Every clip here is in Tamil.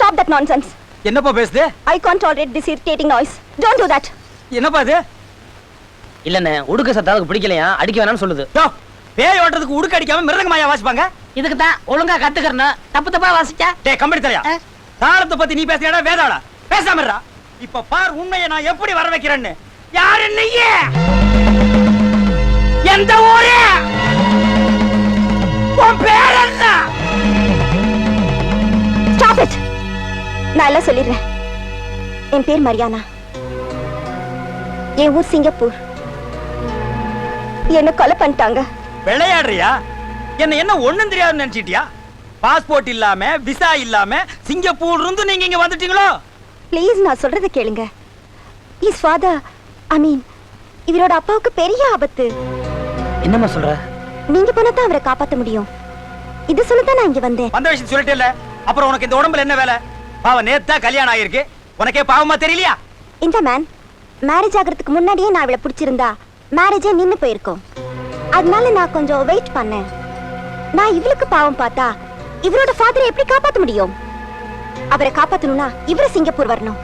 Stop that nonsense. என்னப்பா பேசுது? I can't tolerate this irritating noise. Don't do that. என்னப்பா இது? இல்லண்ணே உடுக்க சத்தாவுக்கு பிடிக்கலையா அடிக்க வேணாம்னு சொல்லுது. யோ பேய் ஓட்டறதுக்கு உடுக்க அடிக்காம மிருதங்கமாயா வாசிப்பாங்க? இதுக்கு தான் ஒழுங்கா கத்துக்கறணும். தப்பு தப்பா வாசிச்சா டேய் கம்பெனி தலையா. தாளத்தை பத்தி நீ பேசுறடா வேதாளா. பேசாம இருடா. இப்ப பார் உண்மையை நான் எப்படி வர வைக்கிறேன்னு. யாரு நீயே? எந்த ஊரு? உன் பேர் என்ன? Stop it. நான் எல்லாம் சொல்லிடுறேன். என் பேர் மரியானா. என் ஊர் சிங்கப்பூர். என்ன கொலை பண்ணிட்டாங்க. விளையாடுறியா? என்ன ஒண்ணும் தெரியாதுன்னு நினைச்சிட்டியா? பாஸ்போர்ட் இல்லாம விசா இல்லாம சிங்கப்பூர்ல இருந்து நீங்க இங்க வந்துட்டீங்களோ? ப்ளீஸ் நான் சொல்றத கேளுங்க. His father, இவரோட அப்பாவுக்கு பெரிய ஆபத்து. என்னம்மா சொல்ற? நீங்க போனா தான் அவரை காப்பாத்த முடியும். இது சொல்லதான் நான் இங்க வந்தேன். வந்த விஷயம் சொல்லிட்டே இல்ல. அப்புறம் உனக்கு இந்த உடம்புல என்ன வேலை? பாவம் நேத்தா கல்யாணம் ஆயிருக்கு. உனக்கே பாவமா தெரியலையா? இந்த மேன் மேரேஜ் ஆகிறதுக்கு முன்னாடியே நான் இவளை பிடிச்சிருந்தா மேரேஜே நின்னு போயிருக்கும். அதனால நான் கொஞ்சம் வெயிட் பண்ணேன். நான் இவளுக்கு பாவம் பார்த்தா இவரோட ஃபாதரை எப்படி காப்பாத்த முடியும்? அவரை காப்பாத்தணும்னா இவரு சிங்கப்பூர் வரணும்.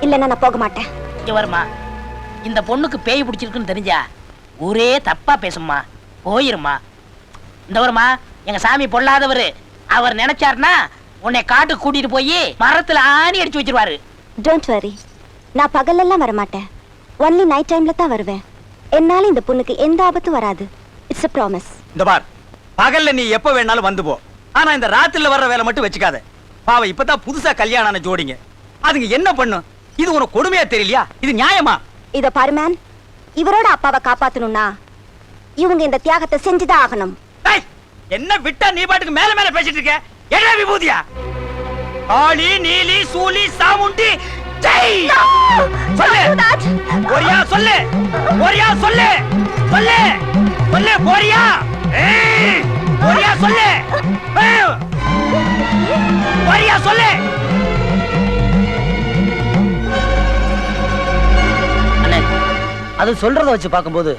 இல்லன்னா நான் போக மாட்டேன். இங்க வருமா, இந்த பொண்ணுக்கு பேய் பிடிச்சிருக்குன்னு தெரிஞ்சா ஊரே தப்பா பேசுமா, போயிருமா. இந்த வருமா, எங்க சாமி பொல்லாதவரு. அவர் நினைச்சாருன்னா உன்னை காட்டு கூட்டிட்டு போய் மரத்துல ஆணி அடிச்சு வச்சிருவாரு. டோன்ட் வரி, நான் பகலெல்லாம் வரமாட்டேன். ஒன்லி நைட் டைம்ல தான் வருவேன். என்னால இந்த பொண்ணுக்கு எந்த ஆபத்தும் வராது. It's a promise. இந்த பார், பகல்ல நீ எப்ப வேணாலும் வந்து போ. ஆனா இந்த ராத்திரில வர்ற வேலை மட்டும் வச்சுக்காத. பாவம் இப்பதான் புதுசா கல்யாணம் ஆன ஜோடிங்க. அதுங்க என்ன பண்ணும்? இது உனக்கு கொடுமையா தெரியலையா? இது நியாயமா? இத பாரு மேன், இவரோட அப்பாவை காப்பாத்தணும்னா இவங்க இந்த தியாகத்தை செஞ்சுதான் ஆகணும். என்ன விட்டா நீ பாட்டுக்கு மேல மேல பேசிட்டு இருக்க? என்ன விபூதியா? காளி நீலி சூலி சாமுண்டி ஜெய் சொல்லு. போரியா சொல்லு, போரியா சொல்லு, சொல்லு சொல்லு போரியா. போரியா சொல்லு, போரியா சொல்லு. அண்ணே அது சொல்றத வச்சு பார்க்கும்போது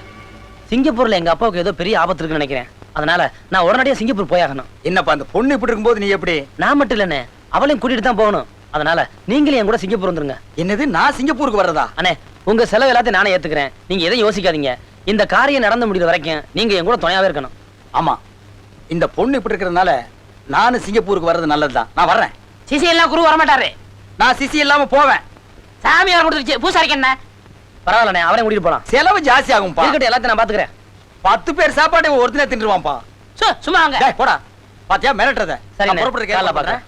சிங்கப்பூர்ல எங்க அப்பாவுக்கு ஏதோ பெரிய ஆபத்து இருக்குன்னு நினைக்கிறேன். அதனால நான் உடனடியா சிங்கப்பூர் போயாகணும். என்னப்பா அந்த பொண்ணு இப்படி இருக்கும்போது நீ எப்படி? நான் மட்டும் இல்லண்ணே, அவளையும் கூட்டிட்டு தான் போகணும். அதனால நீங்களே என் கூட சிங்கப்பூர் வந்துருங்க. என்னது, நான் சிங்கப்பூருக்கு வர்றதா? அண்ணே உங்க செலவு எல்லாத்தையும் நானே ஏத்துக்கிறேன். நீங்க எதையும் யோசிக்காதீங்க. இந்த காரியம் நடந்து முடிகிற வரைக்கும் நீங்க என் கூட துணையாவே இருக்கணும். ஆமா, இந்த பொண்ணு இப்படி இருக்கிறதுனால நானும் சிங்கப்பூருக்கு வர்றது நல்லதுதான். நான் வர்றேன். சிசி எல்லாம் குரு வரமாட்டாரு. நான் சிசி இல்லாம போவேன். சாமி வர கொடுத்துருச்சு, பூசாரிக்கு என்ன? பரவாயில்லண்ணே, அவரையும் கூட்டிட்டு போலாம். செலவு ஜாஸ்தி ஆகும்பா. இருக்கட்டும், எல்லாத்தையும் நான் பாத்துக்கிறேன். 10 பேர் சாப்பாடு ஒருத்தனே தின்றுவான்பா. சும்மா வாங்க. போடா. பாத்தியா மிரட்டுறத? சரி, புறப்பட்டு பாக்குறேன்.